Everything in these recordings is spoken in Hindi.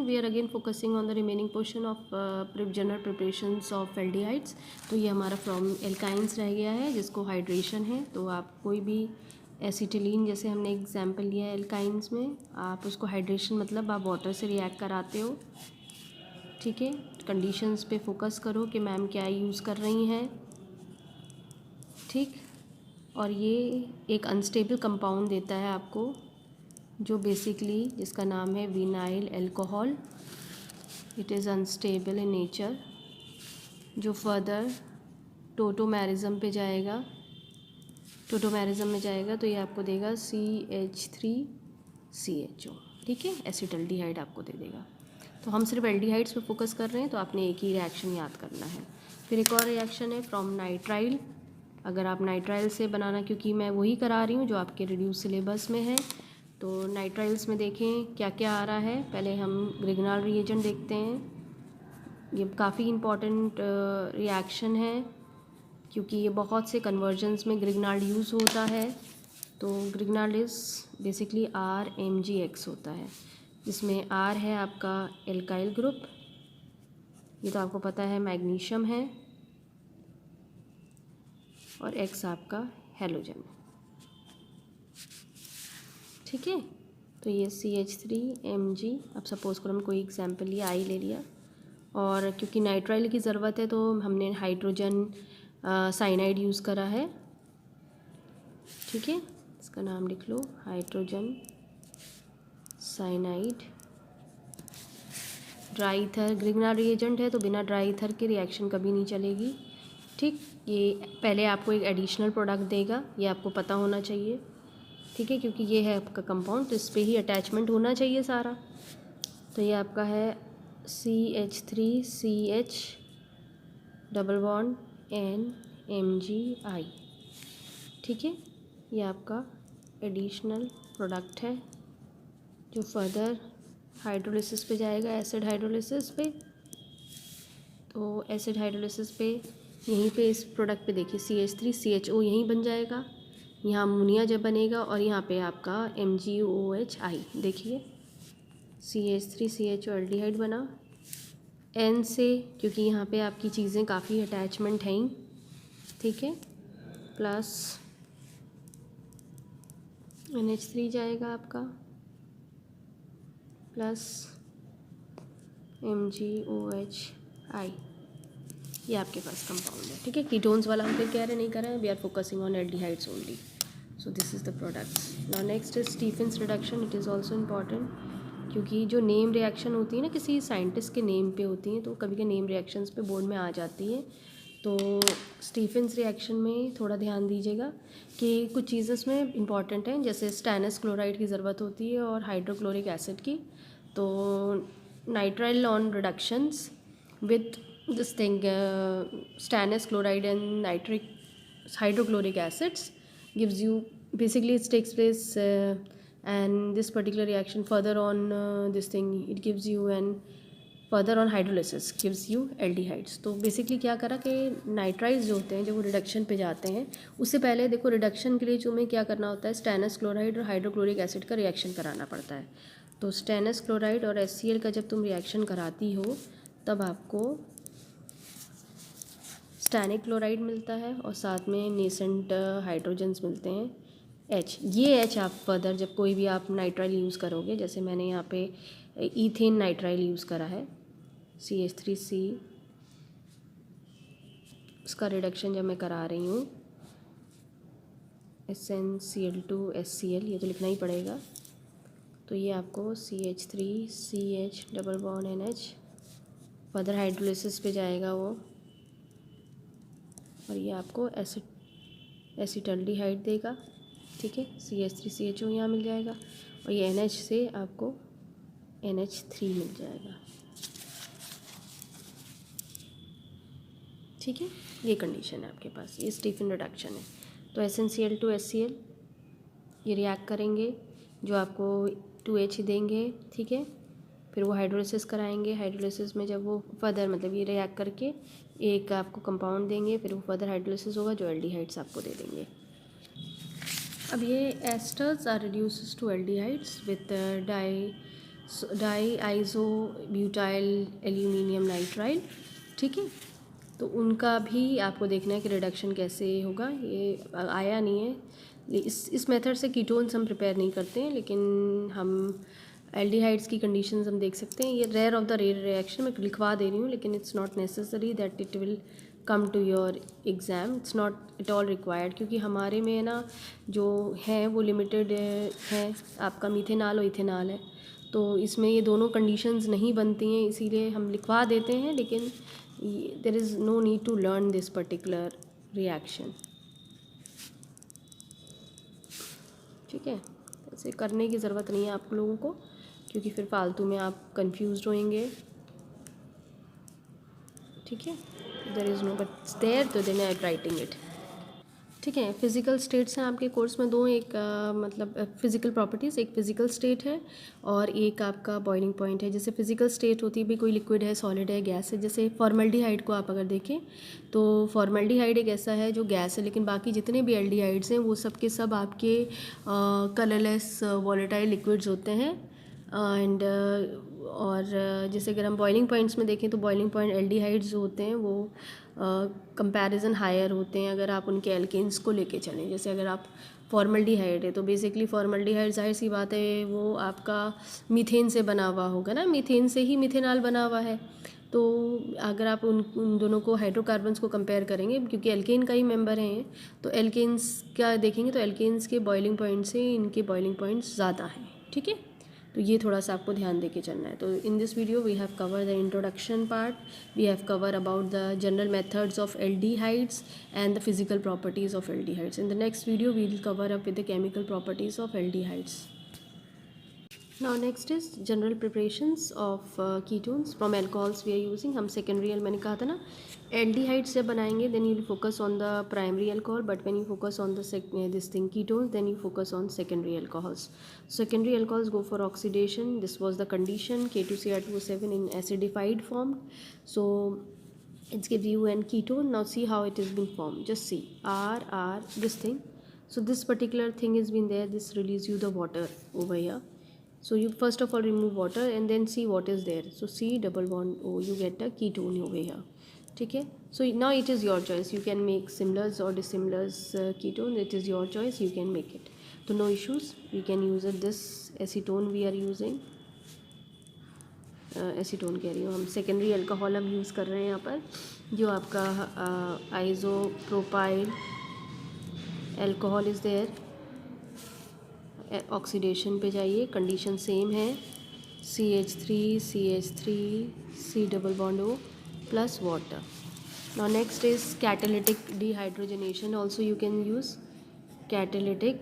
We are again focusing on the remaining portion of general preparations of aldehydes. तो ये हमारा फ्रॉम एल्काइंस रह गया है जिसको हाइड्रेशन है। तो आप कोई भी एसिटिलीन, जैसे हमने एग्जाम्पल लिया है एल्काइंस में, आप उसको हाइड्रेशन मतलब आप वाटर से रिएक्ट कराते हो। ठीक है, कंडीशंस पे फोकस करो कि मैम क्या यूज़ कर रही हैं। ठीक, और ये एक अनस्टेबल कंपाउंड देता है आपको, जो बेसिकली जिसका नाम है vinyl alcohol. It is unstable in nature, जो फर्दर टोटोमेरिज्म पे जाएगा। टोटोमेरिज्म में जाएगा तो ये आपको देगा CH3CHO। ठीक है, एसिटल्डिहाइड आपको दे देगा। तो हम सिर्फ एल्डिहाइड्स पे फोकस कर रहे हैं, तो आपने एक ही रिएक्शन याद करना है। फिर एक और रिएक्शन है फ्रॉम नाइट्राइल। अगर आप नाइट्राइल से बनाना, क्योंकि मैं वही करा रही हूँ जो आपके रिड्यूस सिलेबस में है, तो नाइट्राइल्स में देखें क्या क्या आ रहा है। पहले हम ग्रिग्नाल रिएजेंट देखते हैं। ये काफ़ी इम्पॉर्टेंट रिएक्शन है, क्योंकि ये बहुत से कन्वर्जन्स में ग्रिग्नाल यूज़ होता है। तो ग्रिग्नाल इज़ बेसिकली RMgX होता है, जिसमें R है आपका एल्काइल ग्रुप, ये तो आपको पता है मैग्नीशियम है, और X आपका हैलोजन। ठीक है, तो ये CH3Mg। अब सपोज़ करो हम कोई एग्जाम्पल लिया, आई ले लिया, और क्योंकि नाइट्राइल की ज़रूरत है तो हमने हाइड्रोजन साइनाइड यूज़ करा है। ठीक है, इसका नाम लिख लो, hydrogen cyanide. Dry ether Grignard reagent है, तो बिना ड्राई ईथर के रिएक्शन कभी नहीं चलेगी। ठीक, ये पहले आपको एक एडिशनल प्रोडक्ट देगा, ये आपको पता होना चाहिए। ठीक है, क्योंकि ये है आपका कंपाउंड, तो इस पर ही अटैचमेंट होना चाहिए सारा। तो ये आपका है CH3CH डबल बॉन्ड NMgI। ठीक है, ये आपका एडिशनल प्रोडक्ट है जो फर्दर हाइड्रोलिसिस पे जाएगा, एसिड हाइड्रोलिसिस पे। तो एसिड हाइड्रोलिसिस पे यहीं पे इस प्रोडक्ट पे देखिए CH3CHO यहीं बन जाएगा, यहाँ अमोनिया जब बनेगा, और यहाँ पे आपका MgOHI देखिए CH3CHO एल्डिहाइड बना N से, क्योंकि यहाँ पे आपकी चीज़ें काफ़ी अटैचमेंट हैं। ठीक है, प्लस NH3 जाएगा आपका, प्लस MgOHI। ये आपके पास कंपाउंड है। ठीक है, कीटोन्स वाला हम फिर कह रहे नहीं कर रहे हैं, we are focusing on aldehydes only. So this is the products. Now next is Stephen's reduction. It is also important, क्योंकि जो नेम रिएक्शन होती है ना, किसी साइंटिस्ट के नेम पे होती हैं, तो कभी के नेम रिएक्शंस पे बोर्ड में आ जाती है। तो स्टीफेंस रिएक्शन में थोड़ा ध्यान दीजिएगा कि कुछ चीज़ें इसमें इंपॉर्टेंट हैं, जैसे स्टैनस क्लोराइड की ज़रूरत होती है और हाइड्रोक्लोरिक एसिड की। तो nitrile on reductions with this thing stannous chloride and nitric hydrochloric acids gives you, basically it takes place and this particular reaction further on this thing, it gives you an further on hydrolysis gives you aldehydes। तो बेसिकली क्या करा कि नाइट्राइल्स जो होते हैं जब वो रिडक्शन पे जाते हैं, उससे पहले देखो रिडक्शन के लिए जो में क्या करना होता है, स्टैनस क्लोराइड और हाइड्रोक्लोरिक एसिड का रिएक्शन कराना पड़ता है। तो स्टैनस क्लोराइड और HCl का जब तुम रिएक्शन कराती हो, तब आपको स्टैनिक क्लोराइड मिलता है और साथ में नेसेंट हाइड्रोजन्स मिलते हैं H। ये H आप फर्दर जब कोई भी आप नाइट्राइल यूज़ करोगे, जैसे मैंने यहाँ पे ईथेन नाइट्राइल यूज़ करा है CH3C, उसका रिडक्शन जब मैं करा रही हूँ SnCl2HCl, ये तो लिखना ही पड़ेगा। तो ये आपको CH3CH double bond NH, further hydrolysis पे जाएगा वो, और ये आपको एसिटल्डिहाइड देगा। ठीक है, CH3CHO यहाँ मिल जाएगा, और ये NH से आपको NH3 मिल जाएगा। ठीक है, ये कंडीशन है आपके पास, ये स्टीफन रिडक्शन है। तो SnCl2HCl ये रिएक्ट करेंगे, जो आपको 2H देंगे। ठीक है, फिर वो हाइड्रोलिसिस कराएंगे, हाइड्रोलिसिस में जब वो फर्दर मतलब ये रिएक्ट करके एक आपको कंपाउंड देंगे, फिर वो फर्दर हाइड्रोलिसिस होगा जो एल्डिहाइड्स आपको दे देंगे। अब ये esters are reduces to aldehydes with di di iso butyl aluminium nitrile, ठीक है। तो उनका भी आपको देखना है कि रिडक्शन कैसे होगा। ये आया नहीं है, इस मेथड से कीटोन्स हम प्रिपेयर नहीं करते हैं, लेकिन हम एल्डिहाइड्स की कंडीशंस हम देख सकते हैं। ये rare of the rare reaction मैं लिखवा दे रही हूँ, लेकिन it's not necessary that it will come to your exam, it's not at all required, क्योंकि हमारे में ना जो है वो लिमिटेड है। आपका मीथेनॉल और इथेनॉल है, तो इसमें ये दोनों कंडीशंस नहीं बनती हैं, इसीलिए हम लिखवा देते हैं, लेकिन there is no need to learn this particular reaction, ठीक है। ऐसे करने की ज़रूरत नहीं है आप लोगों को, क्योंकि फिर फालतू में आप कंफ्यूज होंगे, ठीक है। There is no but there, तो then I am writing it, ठीक है। फिज़िकल स्टेट्स हैं आपके कोर्स में दो, एक मतलब फिज़िकल प्रॉपर्टीज़, एक फिज़िकल स्टेट है और एक आपका बॉइलिंग पॉइंट है। जैसे फिज़िकल स्टेट होती है भी कोई लिक्विड है, सॉलिड है, गैस है। जैसे फॉर्मल्डिहाइड को आप अगर देखें तो फॉर्मल्डिहाइड एक ऐसा है जो गैस है, लेकिन बाकी जितने भी एल्डिहाइड्स हैं वो सब के सब आपके कलरलेस वॉलेटाइल लिक्विड्स होते हैं। एंड और जैसे अगर हम बॉइलिंग पॉइंट्स में देखें तो बॉइलिंग पॉइंट एल्डिहाइड्स जो होते हैं वो कंपैरिजन हायर होते हैं अगर आप उनके एल्केन्स को लेके चलें। जैसे अगर आप फॉर्मल्डिहाइड है तो बेसिकली फॉर्मल्डिहाइड जाहिर सी बात है वो आपका मीथेन से बना हुआ होगा ना, मीथेन से ही मिथेनॉल बना हुआ है। तो अगर आप उन दोनों को हाइड्रोकार्बन्स को कंपेयर करेंगे, क्योंकि एल्केन का ही मेंबर हैं, तो एल्केन्स क्या देखेंगे तो एल्केन्स के बॉइलिंग पॉइंट से इनके बॉइलिंग पॉइंट्स ज़्यादा हैं, ठीक है। तो ये थोड़ा सा आपको ध्यान दे के चलना है। तो in this video we have cover the introduction part, we have cover about the general methods of aldehydes and the physical properties of aldehydes. In the next video we will cover up with the chemical properties of aldehydes. Now next is general preparations of ketones from alcohols we are using. हम secondary मैंने कहा था ना aldehydes जब बनाएंगे then you will focus on the primary alcohol, but when you focus on the this thing ketones then you focus on secondary alcohols. Secondary alcohols go for oxidation. This was the condition, K2Cr2O7 in acidified form. So it's give you an ketone. Now see how it has been formed. Just see R this thing. So this particular thing has been there. This release you the water over here. So you first of all remove water and then see what is there. So C double bond O, you get a ketone over here. Okay. So now it is your choice. You can make similars or dissimilars ketone. It is your choice. You can make it. So no issues. We can use it. This acetone we are using. Acetone कह रही हूँ, हम सेकेंडरी अल्कोहल हम यूज़ कर रहे हैं यहाँ पर, जो आपका isopropyl alcohol is there. Oxidation पे जाइए, कंडीशन सेम है, CH3 C double bond O plus water. Now next is catalytic dehydrogenation. Also you can use catalytic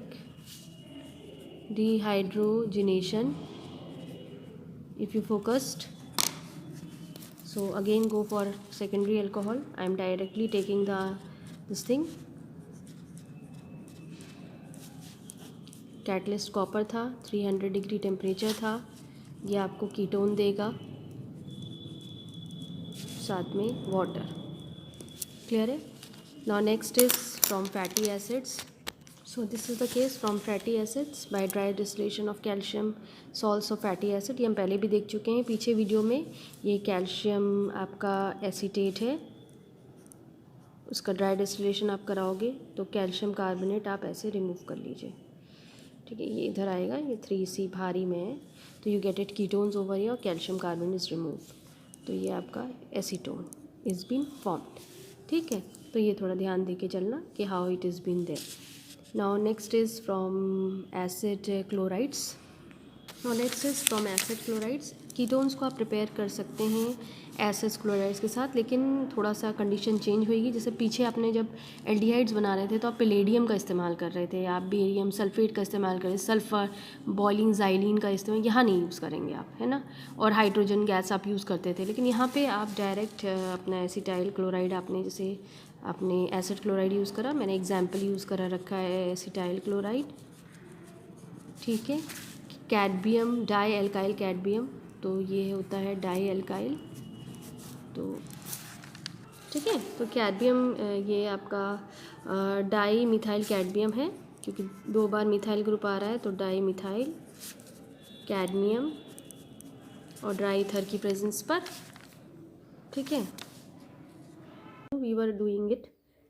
dehydrogenation if you focused. So again go for secondary alcohol. I am directly taking this thing. Catalyst copper था, 300 डिग्री टेम्परेचर था, ये आपको कीटोन देगा, साथ में वाटर। क्लियर है। Now next is from fatty acids. So this is the case from fatty acids by dry distillation of calcium salts of fatty acid. ये हम पहले भी देख चुके हैं पीछे वीडियो में. ये कैल्शियम आपका एसीटेट है, उसका ड्राई डिस्टिलेशन आप कराओगे तो कैल्शियम कार्बोनेट आप ऐसे रिमूव कर लीजिए, ठीक है. ये इधर आएगा, ये 3C भारी में है, तो you get it ketones over here, calcium carbon is remove, तो ये आपका एसीटोन इज़ बीन फॉर्म्ड, ठीक है. तो ये थोड़ा ध्यान दे के चलना कि how it is been there. Now next is from acid chlorides. Now next is from acid chlorides. Ketones को आप प्रिपेयर कर सकते हैं एसिड क्लोराइड्स के साथ, लेकिन थोड़ा सा कंडीशन चेंज होएगी. जैसे पीछे आपने जब एल्डिहाइड्स बना रहे थे तो आप पैलेडियम का इस्तेमाल कर रहे थे, आप बेरियम सल्फेट का इस्तेमाल कर रहे थे, सल्फ़र बॉइलिंग ज़ाइलिन का इस्तेमाल यहाँ नहीं यूज़ करेंगे आप, है ना. और हाइड्रोजन गैस आप यूज़ करते थे, लेकिन यहाँ पे आप डायरेक्ट अपना एसिटाइल क्लोराइड, आपने जैसे आपने एसिड क्लोराइड यूज़ करा, मैंने एग्जाम्पल यूज़ करा रखा है एसिटाइल क्लोराइड, ठीक है. कैडमियम डाई एल्काइल कैडमियम, तो ये होता है डाई एल्काइल, तो ठीक है. तो कैडमियम ये आपका डाई मिथाइल कैडमियम है, क्योंकि 2 बार मिथाइल ग्रुप आ रहा है, तो डाई मिथाइल कैडमियम और ड्राई ईथर की प्रेजेंस पर, ठीक है। We were doing it,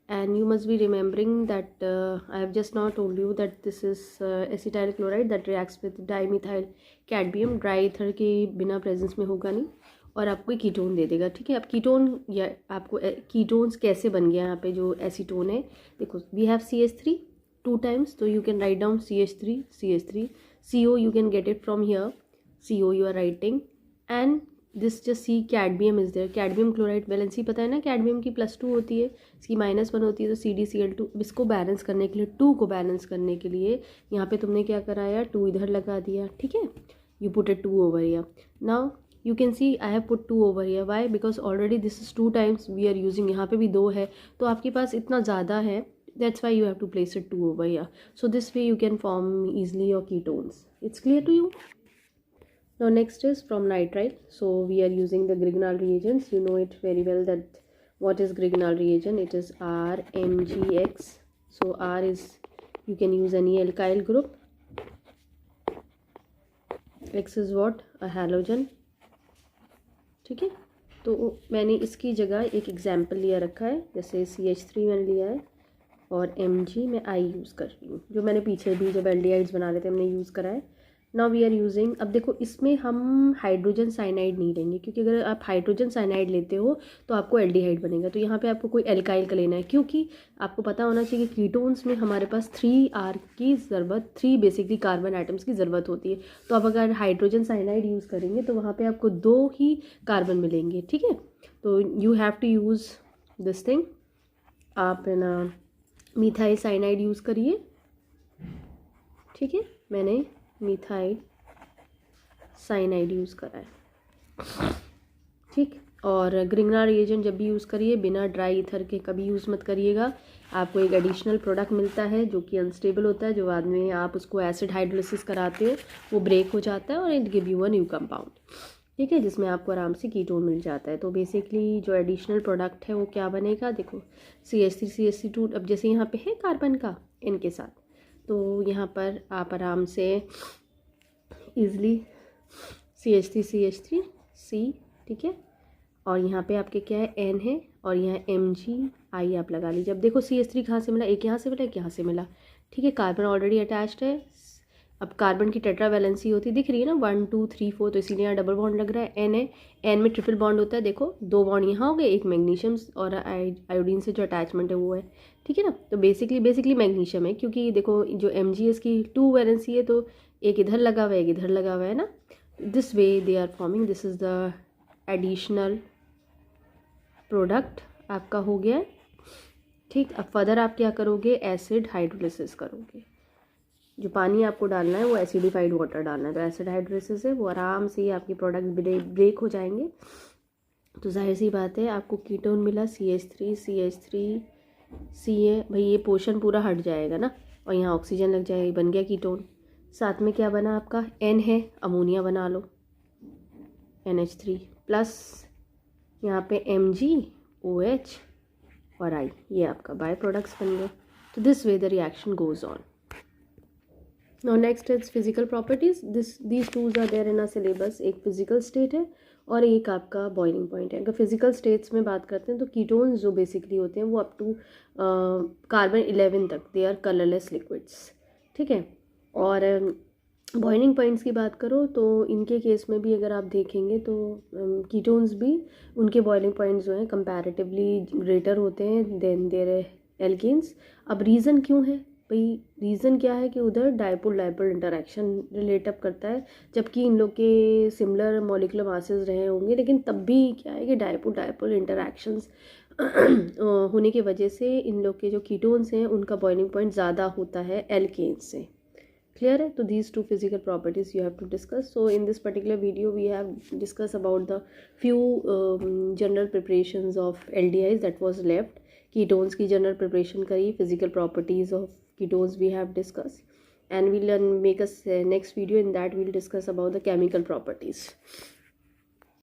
and you must be remembering that I have just now told you that this is acetyl chloride that reacts with dimethyl cadmium. Dry ether के बिना प्रेजेंस में होगा नहीं और आपको कीटोन दे देगा, ठीक है। अब कीटोन या आपको कीटोन्स कैसे बन गया यहाँ पे जो एसीटोन है, देखो वी हैव CH3 2 times, तो you can write down CH3 CO you can get it from here, CO you are writing, and this just see cadmium is there, cadmium chloride valency पता है ना, कैडमियम की +2 होती है, इसकी -1 होती है, तो CdCl2। इसको बैलेंस करने के लिए, 2 को बैलेंस करने के लिए यहाँ पे तुमने क्या कराया, 2 इधर लगा दिया, ठीक है। You put it 2 over here, now you can see I have put 2 over here, why, because already this is 2 times we are using, यहाँ पे भी 2 है, तो आपके पास इतना ज़्यादा है, that's why you have to place it 2 over here. So this way you can form easily your ketones. It's clear to you? Now next is from nitrile. So we are using the Grignard reagents. You know it very well that what is Grignard reagent. It is RMGX. So R is, you can use any alkyl group. X is what? A halogen. ठीक है, तो मैंने इसकी जगह एक एग्जाम्पल लिया रखा है, जैसे CH3 मैंने लिया है और Mg में I यूज़ कर रही हूँ, जो मैंने पीछे भी जब एल्डिहाइड्स बना रहे थे हमने यूज़ करा है। नाउ वी आर यूजिंग, अब देखो इसमें हम हाइड्रोजन साइनाइड नहीं लेंगे, क्योंकि अगर आप हाइड्रोजन साइनाइड लेते हो तो आपको एल्डिहाइड बनेगा, तो यहाँ पे आपको कोई एल्काइल का लेना है, क्योंकि आपको पता होना चाहिए कि कीटोन्स में हमारे पास 3R की ज़रूरत, 3 बेसिकली कार्बन आइटम्स की ज़रूरत होती है। तो अब अगर हाइड्रोजन साइनाइड यूज़ करेंगे तो वहाँ पर आपको 2 ही कार्बन मिलेंगे, ठीक है। तो you have to use this thing, आप है ना मिथाइल साइनाइड यूज़ करिए, ठीक है। मैंने मिथाइल साइनाइड यूज़ करा है, ठीक। और ग्रिग्नार्ड रिएजेंट जब भी यूज़ करिए बिना ड्राई ईथर के कभी यूज़ मत करिएगा, आपको एक एडिशनल प्रोडक्ट मिलता है जो कि अनस्टेबल होता है, जो बाद में आप उसको एसिड हाइड्रोलिसिस कराते हो वो ब्रेक हो जाता है और it give you a new compound, ठीक है, जिसमें आपको आराम से कीटोन मिल जाता है। तो बेसिकली जो एडिशनल प्रोडक्ट है वो क्या बनेगा, देखो CH3 CH2, अब जैसे यहाँ पे है कार्बन का इनके साथ, तो यहाँ पर आप आराम से ईज़िली CH3 CH3 C, ठीक है, और यहाँ पे आपके क्या है N है और यहाँ MgI आप लगा लीजिए। अब देखो CH3 कहाँ से मिला, एक यहाँ से मिला एक यहाँ से मिला, ठीक है, कार्बन ऑलरेडी अटैच्ड है। अब कार्बन की टेट्रा वैलेंसी होती दिख रही है ना 1 2 3 4, तो इसीलिए यहाँ डबल बॉन्ड लग रहा है, N है, N में ट्रिपल बॉन्ड होता है, देखो 2 बॉन्ड यहाँ हो गए, एक मैग्नीशियम और आयोडीन से जो अटैचमेंट है वो है, ठीक है ना। तो बेसिकली मैग्नीशियम है, क्योंकि देखो जो MgS की 2 वैलेंसी है, तो एक इधर लगा हुआ है एक इधर लगा हुआ है ना, this way they are forming, this is the additional product आपका हो गया है, ठीक। अब फर्दर आप क्या करोगे, एसिड हाइड्रोलिसिस करोगे, जो पानी आपको डालना है वो एसिडिफाइड वाटर डालना है, तो एसिड हाइड्रोलिसिस है वो आराम से ही आपके प्रोडक्ट ब्रेक हो जाएंगे। तो जाहिर सी बात है आपको कीटोन मिला CH3 Ca, भाई ये पोर्शन पूरा हट जाएगा ना और यहाँ ऑक्सीजन लग जाएगी, बन गया कीटोन। साथ में क्या बना आपका, N है, अमोनिया बना लो NH3 प्लस यहाँ पे MgOH और I, ये आपका बाय प्रोडक्ट्स बन गए। तो this way the reaction goes on. Now next is physical properties, these twos are there in a syllabus, एक फिजिकल स्टेट है और एक आपका बॉइलिंग पॉइंट है। अगर फिजिकल स्टेट्स में बात करते हैं तो कीटोन्स जो बेसिकली होते हैं वो अप टू कार्बन 11 तक दे आर कलरलेस लिक्विड्स, ठीक है। और बॉइलिंग पॉइंट्स की बात करो तो इनके केस में भी अगर आप देखेंगे तो कीटोन्स भी उनके बॉइलिंग पॉइंट्स जो हैं कंपैरेटिवली ग्रेटर होते हैं देन देयर एल्केन्स। अब रीज़न क्यों है भाई, रीज़न क्या है कि उधर डायपोल इंटरेक्शन रिलेट अप करता है, जबकि इन लोग के सिमिलर मॉलिक्यूलर मासेस रहे होंगे, लेकिन तब भी क्या है कि डायपोल इंटरेक्शंस होने की वजह से इन लोग के जो कीटोन्स हैं उनका बॉइलिंग पॉइंट ज़्यादा होता है एल्केन्स से। क्लियर है? तो these two physical properties you have to discuss. So in this particular video we have discussed about the few general preparations of aldehydes that was left. Ketones की general preparation करी, physical properties of ketones we have discussed, and we'll make a next video, in that we'll discuss about the chemical properties.